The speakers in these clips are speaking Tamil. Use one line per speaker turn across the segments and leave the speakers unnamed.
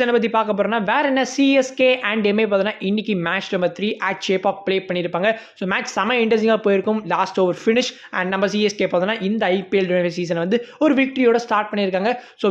என்ன பற்றி பார்க்க போகிறோம்னா வேற என்ன சிஎஸ்கே அண்ட் எம்ஏ பார்த்தோன்னா இன்னைக்கு match number 3 at Chepauk play பண்ணியிருப்பாங்க. ஸோ மேட்ச் செம இன்ட்ரெஸ்டிங்காக போயிருக்கும். லாஸ்ட் ஓவர் ஃபினிஷ் அண்ட் நம்ம சிஎஸ்கே பார்த்தோன்னா இந்த ஐபிஎல் சீசன் வந்து ஒரு விக்டரியோட ஸ்டார்ட் பண்ணியிருக்காங்க. ஸோ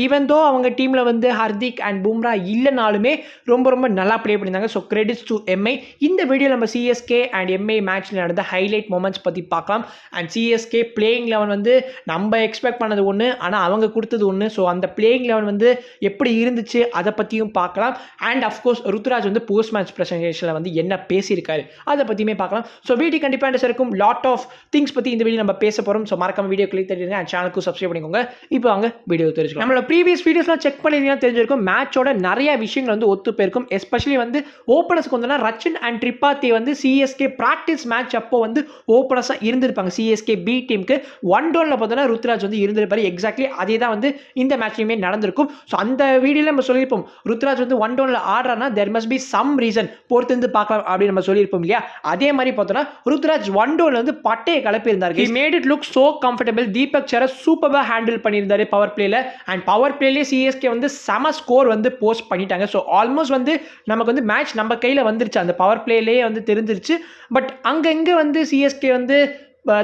ஈவன் தோ அவங்க டீமில் வந்து ஹர்திக் அண்ட் பும்ரா இல்லைனாலுமே ரொம்ப நல்லா ப்ளே பண்ணியிருந்தாங்க. So credits to Mi. இந்த வீடியோ நம்ம சிஎஸ்கே அண்ட் எம்ஐ மேட்ச்சில் நடந்த ஹைலைட் மொமெண்ட்ஸ் பற்றி பார்க்கலாம். அண்ட் சிஎஸ்கே பிளேயிங் லெவன் வந்து நம்ம எக்ஸ்பெக்ட் பண்ணது ஒன்று, ஆனால் அவங்க கொடுத்தது ஒன்று. ஸோ அந்த பிளேயிங் லெவன் வந்து எப்படி இருந்துச்சு அதை பற்றியும் பார்க்கலாம். அண்ட் அஃப்கோர்ஸ் ருத்ராஜ் வந்து போஸ்ட் மேட்ச் ப்ரெசன்டேஷனில் வந்து என்ன பேசியிருக்காரு அதை பற்றியுமே பார்க்கலாம். ஸோ வீடியோ கண்டிப்பாக இன்ட்ரெஸ்ட் இருக்கும். லாட் ஆஃப் திங்ஸ் பற்றி இந்த வீடியோ நம்ம பேச போகிறோம். ஸோ மறக்காம வீடியோ கிளிக் தெரியுங்க அண்ட் சேனலுக்கு சப்ஸ்கிரைப் பண்ணிக்கோங்க. இப்போ வாங்க வீடியோ தெரிஞ்சுக்கலாம். நம்மளோட ப்ரீவியஸ் வீடியோஸ்லாம் செக் பண்ணியிருந்தீங்கன்னா தெரிஞ்சிருக்கும் மேட்சோட நிறைய விஷயங்கள் வந்து ஒத்து போயிருக்கும். எஸ்பெஷலி வந்து ஓப்பனர்ஸ்க்கு வந்து ரச்சின் அண்ட் ட்ரிபாத்தி வந்து சிஎஸ்கே ப்ராக்டிஸ் மேட்ச் அப்போ வந்து ஓப்பனர்ஸாக இருந்திருப்பாங்க. சிஎஸ்கே பி டீமுக்கு 1-1 பார்த்தோன்னா ருத்ராஜ் வந்து இருந்திருப்பாரு. எக்ஸாக்ட்லி அதே தான் வந்து இந்த மேட்ச்லையுமே நடந்திருக்கும். ஸோ அந்த வீடியோவில் நம்ம சொல்லியிருப்போம் ருத்ராஜ் வந்து 1-1 ஆடுறானா there must be some reason பொறுத்து பார்க்கலாம் அப்படின்னு நம்ம சொல்லியிருப்போம் இல்லையா. அதே மாதிரி பார்த்தோன்னா ருத்ராஜ் 1-1 வந்து பட்டையை கலப்பி இருந்தார். he made it look so comfortable. Deepak சர சூப்பராக ஹேண்டில் பண்ணியிருந்தாரு பவர் பிளேல. அண்ட் பவர் பிளேலேயே சிஎஸ்கே வந்து செம ஸ்கோர் வந்து போஸ்ட் பண்ணிட்டாங்க. ஸோ ஆல்மோஸ்ட் வந்து நமக்கு வந்து மேட்ச் நம்ம கையில் வந்துருச்சு. அந்த பவர் பிளேலேயே வந்து தெரிஞ்சிருச்சு. பட் அங்கங்கே வந்து சிஎஸ்கே வந்து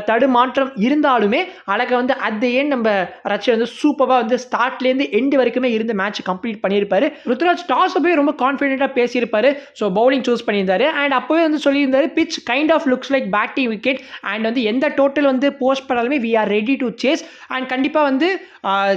தடுமாற்றம் இருந்தாலுமே அழகாக வந்து அட் தி எண்ட் நம்ம ரச்சின் வந்து சூப்பராக வந்து ஸ்டார்ட்லேருந்து எண்டு வரைக்குமே இருந்த மேட்ச் கம்ப்ளீட் பண்ணியிருப்பாரு. ருத்ராஜ் டாஸ் போய் ரொம்ப கான்ஃபிடென்ட்டாக பேசியிருப்பாரு. ஸோ பவுலிங் சூஸ் பண்ணியிருந்தாரு. அண்ட் அப்போவே வந்து சொல்லியிருந்தாரு pitch kind of looks like batting wicket and வந்து எந்த டோட்டல் வந்து போஸ்ட் பண்ணாலுமே we are ready to chase. And கண்டிப்பாக வந்து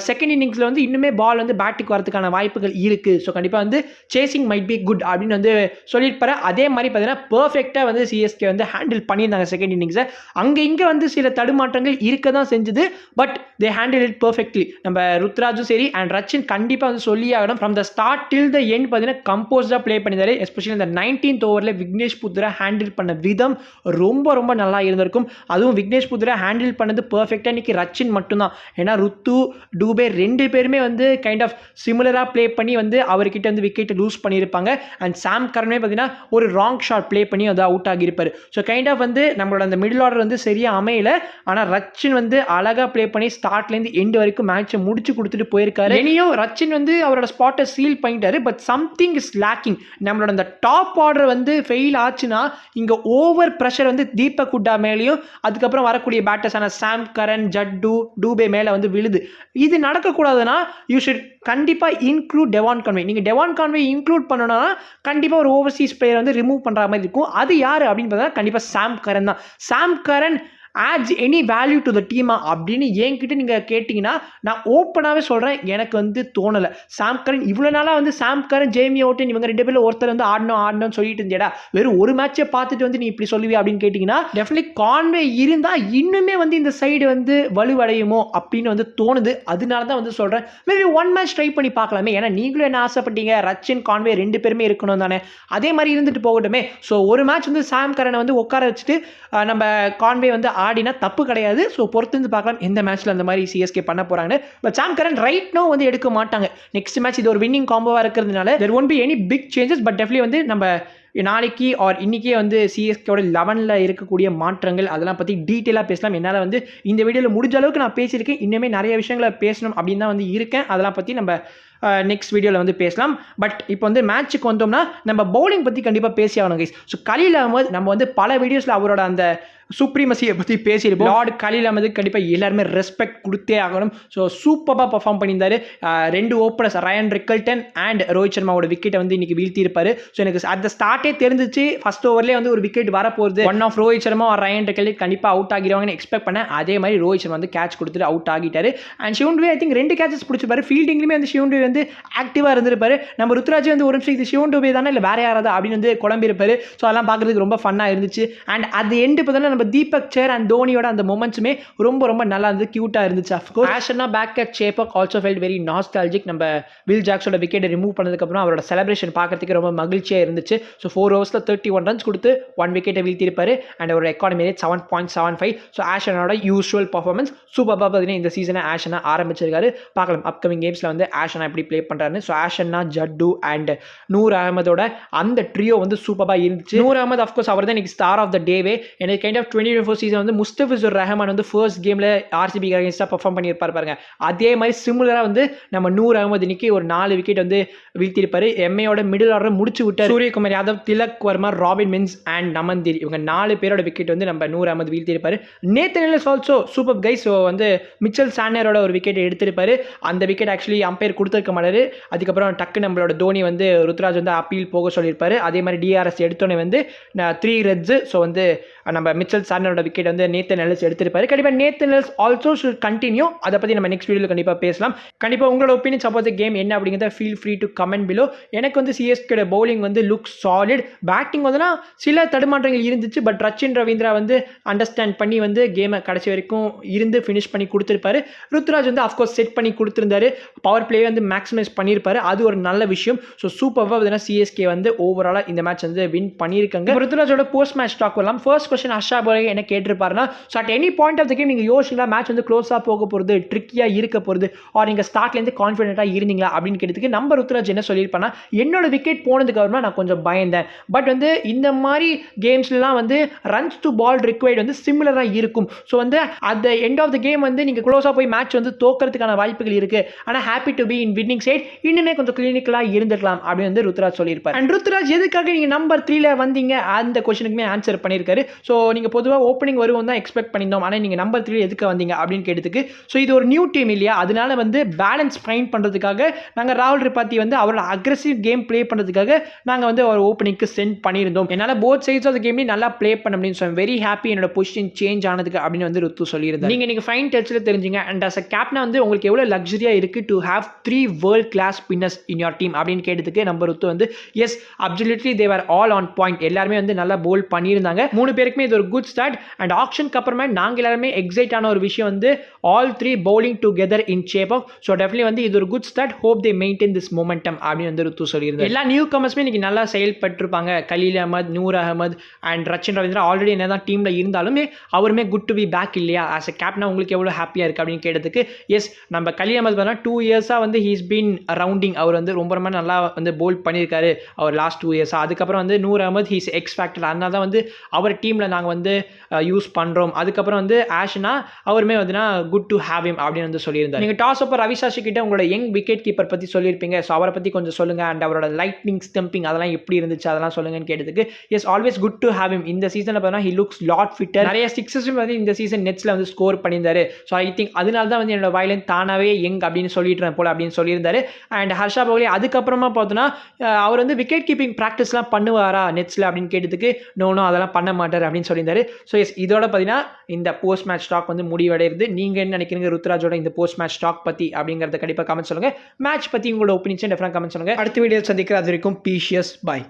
செகண்ட் இன்னிங்ஸில் வந்து இன்னுமே பால் வந்து பேட்டுக்கு வரதுக்கான வாய்ப்புகள் இருக்குது. ஸோ கண்டிப்பாக வந்து சேசிங் மைட் பி குட் அப்படின்னு வந்து சொல்லியிருப்பாரு. அதே மாதிரி பார்த்தீங்கன்னா பர்ஃபெக்டாக வந்து சிஎஸ்கே வந்து ஹேண்டில் பண்ணியிருந்தாங்க செகண்ட் இன்னிங்ஸை. அங்கே இங்கே வந்து சில தடுமாற்றங்கள் இருக்க தான் செஞ்சது. But they handle it perfectly. நம்ம ருத்ராஜும் சரி அண்ட் ரச்சின் கண்டிப்பாக வந்து சொல்லி ஆகணும். From the start till the end பார்த்தீங்கன்னா கம்போஸ்டாக ப்ளே பண்ணியிருந்தாரு. எஸ்பெஷலி இந்த 19th ஓவரில் விக்னேஷ் புத்ரா ஹேண்டில் பண்ண விதம் ரொம்ப நல்லா இருந்திருக்கும். அதுவும் விக்னேஷ் புத்ரா ஹேண்டில் பண்ணது பர்ஃபெக்டாக இன்னைக்கு ரச்சின் மட்டும்தான். ஏன்னா ருத்து டூபே ரெண்டு பேருமே வந்து கைண்ட் ஆஃப் சிமிலராக ப்ளே பண்ணி வந்து அவர்கிட்ட வந்து விக்கெட்டை லூஸ் பண்ணியிருப்பாங்க. அண்ட் சாம் கரனே பார்த்தீங்கன்னா ஒரு ராங் ஷாட் ப்ளே பண்ணி அது அவுட் ஆகியிருப்பார். ஸோ கைண்ட் ஆஃப் வந்து நம்மளோட அந்த மிடில் ஆர்டர் வந்து சரியாக அமையல. ஆனால் ரச்சின் வந்து அழகாக ப்ளே பண்ணி ஸ்டார்ட்லேருந்து எண்டு வரைக்கும் மேட்சை முடிச்சு கொடுத்துட்டு போயிருக்காரு. இனியும் ரச்சின் வந்து அவரோட ஸ்பாட்டை சீல் பண்ணிட்டாரு. But something is lacking. நம்மளோட அந்த டாப் ஆர்டர் வந்து ஃபெயில் ஆச்சுன்னா இங்கே ஓவர் ப்ரெஷர் வந்து தீபக் ஹுட்டா மேலேயும் அதுக்கப்புறம் வரக்கூடிய பேட்டர்ஸான சாம் கரன் ஜட்டு டூபே மேலே வந்து விழுது. இது நடக்கக்கூடாதுன்னா யூ ஷுட் கண்டிப்பாக இன்க்ளூட் டெவான் கான்வே. நீங்கள் டெவான் கான்வே இன்க்ளூட் பண்ணணும்னா கண்டிப்பாக ஒரு ஓவர்சீஸ் பிளேயர் வந்து ரிமூவ் பண்ணுற மாதிரி இருக்கும். அது யார் அப்படின்னு பார்த்தா கண்டிப்பாக சாம் கரன் தான். சாம் Karan adds any value to the team அப்படின்னு என்கிட்ட நீங்கள் கேட்டிங்கன்னா நான் ஓப்பனாகவே சொல்கிறேன், எனக்கு வந்து தோணலை. சாம் கரன் இவ்வளோ நாளாக வந்து சாம் கரன் ஜேமி ஓட்டன் இவங்க ரெண்டு பேரில் ஒருத்தர் வந்து ஆடணும்னு சொல்லிட்டு இருந்தேடா. வெறும் ஒரு மேட்சை பார்த்துட்டு வந்து நீ இப்படி சொல்லுவே அப்படின்னு கேட்டிங்கன்னா டெஃபினெட்லி கான்வே இருந்தால் இன்னுமே வந்து இந்த சைடு வந்து வலுவடையுமோ அப்படின்னு வந்து தோணுது. அதனால தான் வந்து சொல்கிறேன் மேபி ஒன் மேட்ச் ட்ரை பண்ணி பார்க்கலாமே. ஏன்னா நீங்களும் என்ன ஆசைப்பட்டீங்க, ரச்சின் கான்வே ரெண்டு பேருமே இருக்கணும் தானே. அதே மாதிரி இருந்துட்டு போகட்டுமே. ஸோ ஒரு மேட்ச் வந்து சாம் கரனை வந்து உட்கார வச்சுட்டு நம்ம கான்வே வந்து ஆடினா தப்பு கிடையாது. ஸோ பொறுத்து வந்து பார்க்கலாம் எந்த மேட்ச்சில் அந்த மாதிரி சிஎஸ்கே பண்ண போகிறாங்கன்னு. But Sam Curran right now வந்து எடுக்க மாட்டாங்க. நெக்ஸ்ட் மேட்ச் இது ஒரு வின்னிங் காம்போவாக இருக்கிறதுனால there won't be any big changes. But definitely வந்து நம்ம நாளைக்கு ஆர் இன்றைக்கே வந்து சிஎஸ்கேவோட 11ல் இருக்கக்கூடிய மாற்றங்கள் அதெல்லாம் பற்றி டீட்டெயிலாக பேசலாம். என்னால் வந்து இந்த வீடியோவில் முடிஞ்ச அளவுக்கு நான் பேசியிருக்கேன். இன்னுமே நிறைய விஷயங்களை பேசணும் அப்படின்னு தான் வந்து இருக்கேன். அதெல்லாம் பற்றி நம்ம நெக்ஸ்ட் வீடியோவில் வந்து பேசலாம். பட் இப்போ வந்து மேட்ச்சுக்கு வந்தோம்னா நம்ம பவுலிங் பற்றி கண்டிப்பாக பேசி ஆகணும் கைஸ். ஸோ கலீல் அகமது நம்ம வந்து பல வீடியோஸில் அவரோட அந்த சுப்ரீமசியை பற்றி பேசியிருப்போம். லார்ட் கலீல் அகமது கண்டிப்பாக எல்லாருமே ரெஸ்பெக்ட் கொடுத்தே ஆகணும். ஸோ சூப்பராக பர்ஃபார்ம் பண்ணியிருந்தாரு. ரெண்டு openers Ryan Rickelton and Rohit சர்மாவோட விக்கெட்டை வந்து இன்னைக்கு வீழ்த்தியிருப்பார். ஸோ எனக்கு அந்த ஸ்டார்ட்டே தெரிஞ்சிச்சு ஃபர்ஸ்ட் ஓவர்லேயே வந்து ஒரு விக்கெட் வரப்போகுது. One of Rohit Sharma Ryan Rickelton கண்டிப்பாக அவுட் ஆகிடுவாங்கன்னு எக்ஸ்பெக்ட் பண்ணேன். அதே மாதிரி ரோஹித் சர்மா வந்து கேட்ச் கொடுத்துட்டு அவுட் ஆகிட்டாரு. And Shivam Dube I think 2 catches பிடிச்சிருப்பாரு. ஃபீல்டிங்லேயுமே வந்து ஷிவன் டூபே வந்து ஆக்டிவாக இருந்திருப்பாரு. நம்ம ருத்ராஜ் வந்து ஒரு நிமிஷம் இது ஷிவன் டூபே தானே இல்லை வேற யாராவது அப்படின்னு வந்து குழம்பிருப்பாரு. ஸோ அதெல்லாம் பார்க்குறதுக்கு ரொம்ப ஃபன்னாக இருந்துச்சு. அண்ட் அது எண்டு பார்த்தோன்னா நம்ம தீபக் சேர் அண்ட் தோனியோட அந்த மொமெண்ட்ஸுமே ரொம்ப நல்லா இருந்து கியூட்டாக இருந்துச்சு. அஃப்கோர்ஸ் ஆஷனா back at Chepauk also felt very nostalgic. நம்ம வில் ஜாக்ஸோட விக்கெட்டை ரிமூவ் பண்ணதுக்கப்புறம் அவரோட செலிப்ரேஷன் பார்க்கறதுக்கு ரொம்ப மகிழ்ச்சியாக இருந்துச்சு. ஸோ 4 ஓவர்ஸில் 31 ரன்ஸ் கொடுத்து 1 விக்கெட்டை வீழ்த்திருப்பாரு. அண்ட் ஒரு எக்கானமி ரேட் 7.75. ஸோ ஆஷனோட யூஸ்வல் பர்ஃபார்மன்ஸ் சூப்பராக பார்த்தீங்கன்னா இந்த சீசனை ஆஷனா ஆரம்பிச்சிருக்காரு. பார்க்கலாம் அப்கமிங் கேம்ஸில் வந்து ஆஷனா எப்படி பண்ணி ப்ளே பண்ணுறாரு. ஸோ ஆஷன்னா, ஜட்டு அண்ட் நூர் அகமதோட அந்த ட்ரியோ வந்து சூப்பராக இருந்துச்சு. நூர் அகமது அஃப்கோர்ஸ் அவர் தான் இன்னைக்கு ஸ்டார் ஆஃப் த டேவே. எனக்கு கைண்ட் ஆஃப் 2024 சீசன் வந்து முஸ்தபிசுர் ரஹ்மான் வந்து ஃபர்ஸ்ட் கேமில் ஆர்சிபி அகைன்ஸ்டாக பர்ஃபார்ம் பண்ணியிருப்பார் பாருங்க. அதே மாதிரி சிமிலராக வந்து நம்ம நூர் அகமது இன்னைக்கு ஒரு 4 விக்கெட் வந்து வீழ்த்திருப்பாரு. எம்ஏயோட மிடில் ஆர்டர் முடிச்சு விட்டார். சூரியகுமார் யாதவ், திலக் வர்மா, ராபின் மின்ஸ் அண்ட் நமந்தீர் இவங்க 4 பேரோட விக்கெட் வந்து நம்ம நூர் அகமது வீழ்த்திருப்பாரு. Nathan Ellis also super guys. So வந்து மிச்சல் சாண்டரோட ஒரு விக்கெட் எடுத்திருப்பாரு. அந்த விக்கெட் ஆக்சுவலி அம்பையர் கொடுத்துருக்க மாட்டாரு. அதுக்கப்புறம் டக்கு நம்மளோட தோனி வந்து ருத்ராஜ் வந்து அப்பீல் போக சொல்லியிருப்பாரு. அதே மாதிரி டிஆர்எஸ் எடுத்தோன்னே வந்து 3 ரன்ஸ். ஸோ வந்து நம்ம மிச்சல் சாண்டரோட விக்கெட் வந்து நேத்தன் எல்லிஸ் எடுத்திருப்பாரு. கண்டிப்பாக Nathan Ellis also should continue. அதை பற்றி நம்ம நெக்ஸ்ட் வீடியோவில் கண்டிப்பாக பேசலாம். கண்டிப்பாக உங்களோட ஒப்பீனியன் சப்போஸ் கேம் என்ன அப்படிங்கிறத feel free to comment below. எனக்கு வந்து சிஎஸ்கேட பவுலிங் வந்து லுக் சாலிட். பேட்டிங் வந்து சில தடுமாற்றங்கள் இருந்துச்சு. பட் ரச்சின் ரவீந்திரா வந்து அண்டர்ஸ்டாண்ட் பண்ணி வந்து கேமை கடைசி வரைக்கும் இருந்து ஃபினிஷ் பண்ணி கொடுத்துருப்பாரு. ருத்ராஜ் வந்து அஃப்கோர்ஸ் செட் பண்ணி கொடுத்துருந்தாரு. பவர் பிளே வந்து மேக்ஸிமைஸ் பண்ணியிருப்பாரு. அது ஒரு நல்ல விஷயம். ஸோ சூப்பராக பார்த்தீங்கன்னா சிஎஸ்கே வந்து ஓவராலாக இந்த மேட்ச் வந்து வின் பண்ணியிருக்காங்க. ருத்ராஜோட போஸ்ட் மேட்ச் டாக் வரலாம். ஃபர்ஸ்ட் கொஸ்டின் ஹர்ஷா போலே என்ன கேட்டிருப்பாருன்னா, so at any point of the game நீங்கள் யோசிங்களா மேட்ச் வந்து க்ளோஸாக போக போகிறது, ட்ரிக்கியாக இருக்க போகிறது, ஆர் நீங்கள் ஸ்டார்ட்லேருந்து கான்ஃபிடென்ட்டாக இருந்தீங்களா அப்படின்னு கேட்டதுக்கு நம்ம ருத்ராஜ் என்ன சொல்லியிருப்பானா, என்னோட விக்கெட் போனதுக்கு அப்புறமா நான் கொஞ்சம் பயந்தேன். பட் வந்து இந்த மாதிரி கேம்ஸ்லாம் வந்து ரன்ஸ் டு பால் ரிக்வயர்ட் வந்து சிமிலராக இருக்கும். ஸோ வந்து at the end of the game வந்து நீங்கள் க்ளோஸாக போய் மேட்ச் வந்து தோக்கிறதுக்கான வாய்ப்புகள் இருக்குது. ஆனால் happy to be in winning side, இன்னுமே கொஞ்சம் கிளினிக்கலாக இருந்திருக்கலாம் அப்படின்னு வந்து ருத்ராஜ் சொல்லியிருப்பார். அண்ட் ருத்ராஜ் எதுக்காக நீங்கள் நம்பர் 3ல வந்தீங்க அந்த கொஸ்டினுக்குமே ஆன்சர் பண்ணியிருக்காரு. ஸோ நீங்கள் பொதுவாக ஓப்பனிங் வருவோம் தான் எக்ஸ்பெக்ட் பண்ணியிருந்தோம். ஆனால் நீங்கள் நம்பர் 3 எதுக்கு வந்தீங்க அப்படின்னு கேட்டதுக்கு, ஸோ இது ஒரு நியூ டீம் இல்லையா, அதனால வந்து பேலன்ஸ் ஃபைண்ட் பண்ணுறதுக்காக நாங்கள் ராகுல் திரிபாதி வந்து அவரோட அக்ரெசிவ் கேம் ப்ளே பண்ணுறதுக்காக நாங்கள் வந்து ஒரு ஓப்பனிங்க்கு சென்ட் பண்ணியிருந்தோம். என்னால் போத் சைட்ஸ் ஆஃப் த கேம்லேயும் நல்லா ப்ளே பண்ண முடியும். ஸோ வெரி ஹாப்பி என்னோட பொசிஷன் சேஞ்ச் ஆனதுக்கு அப்படின்னு வந்து ருத்து சொல்லியிருந்தார். நீங்கள் ஃபைன் டச்சில் தெரிஞ்சுங்க. அண்ட் அஸ் அ கேப்டனா வந்து உங்களுக்கு எவ்வளோ லக்ஸரியாக இருக்குது to have 3 world class spinners in your team அப்படின்னு கேட்டதுக்கு நம்ம ருத்து வந்து yes absolutely they were all on point. எல்லாருமே வந்து நல்லா போல் பண்ணியிருந்தாங்க. 3 பேருக்குமே இது ஒரு குட் ஸ்டார்ட். அண்ட் ஆக்ஷனுக்கு அப்புறமே நாங்கள் எல்லாருமே எக்ஸைட் ஆன ஒரு விஷயம் வந்து all 3 bowling together in shape of. So definitely வந்து இது ஒரு good start. Hope they maintain this momentum அப்படின்னு வந்து ருத்து சொல்லியிருந்தார். எல்லா நியூ கமர்ஸுமே இன்னைக்கு நல்லா செயல்பட்டிருப்பாங்க. கலீல் அஹமத், நூர் அகமது அண்ட் ரச்சின் ரவீந்திரா ஆல்ரெடி என்ன தான் டீமில் இருந்தாலுமே அவருமே குட் டு பி பேக் இல்லையா, ஆஸ் அ கேப்டனா உங்களுக்கு எவ்வளோ ஹாப்பியாக இருக்குது அப்படின்னு கேட்டதுக்கு எஸ் நம்ம கலீல் அஹமத் பார்த்தா 2 இயர்ஸாக வந்து ஹீஸ் பீன் ரவுண்டிங். அவர் வந்து ரொம்ப ரொம்ப நல்லா வந்து போல் பண்ணியிருக்காரு அவர் லாஸ்ட் 2 இயர்ஸாக. அதுக்கப்புறம் வந்து Noor Ahmad he's X factor, அதனால தான் வந்து அவர் டீமில் நாங்கள் வந்து யூஸ் பண்ணுறோம். அதுக்கப்புறம் வந்து ஆஷ்னா அவருமே வந்துன்னா குட் டு ஹேவ் ஹிம் அப்படின்னு வந்து சொல்லியிருந்தார். நீங்கள் டாஸ் அப்போ ரவி சாஸ்திரி கிட்ட உங்களோட யங் விக்கெட் கீப்பர் பற்றி சொல்லியிருப்பீங்க. ஸோ அவரை பற்றி கொஞ்சம் சொல்லுங்கள். அண்ட் அவரோட லைட்னிங் ஸ்டம்பிங் அதெல்லாம் எப்படி இருந்துச்சு அதெல்லாம் சொல்லுங்கன்னு கேட்டதுக்கு yes always good to have him. இந்த சீசனில் பார்த்தீங்கன்னா ஹி லுக்ஸ் லாட் ஃபிட்டர். நிறைய சிக்ஸஸும் வந்து இந்த சீசன் நெட்ஸில் வந்து ஸ்கோர் பண்ணியிருந்தாரு. ஸோ ஐ திங்க் அதனால தான் வந்து என்னோட வயலன் தானாகவே யங் அப்படின்னு சொல்லிட்டு போல அப்படின்னு சொல்லியிருந்தாரு. அண்ட் ஹர்ஷா போலே அதுக்கப்புறமா பார்த்தோன்னா அவர் வந்து விக்கெட் கீப்பிங் ப்ராக்டிஸ்லாம் பண்ணுவாரா நெட்ஸில் அப்படின்னு கேட்டதுக்கு நோ அதெல்லாம் பண்ண மாட்டார் அப்படின்னு சொல்லியிருந்தாரு. ஸோ எஸ் இதோட பார்த்தீங்கன்னா இந்த போஸ்ட் மேட்ச் ஸ்டாக் வந்து முடிவடைகிறது. நீங்கள் என்ன நினைக்கிறீங்க ருத்ராஜோட இந்த போஸ்ட் மேட்ச் ஸ்டாக் பற்றி அப்படிங்கிறத கண்டிப்பாக கமெண்ட் சொல்லுங்கள். மேட்ச் பற்றி உங்களோட ஒப்பீனியன் டெஃபினட்டாக கமெண்ட் சொல்லுங்கள். அடுத்த வீடியோ சந்திக்கிற அது வரைக்கும் பீஷியஸ் பாய்.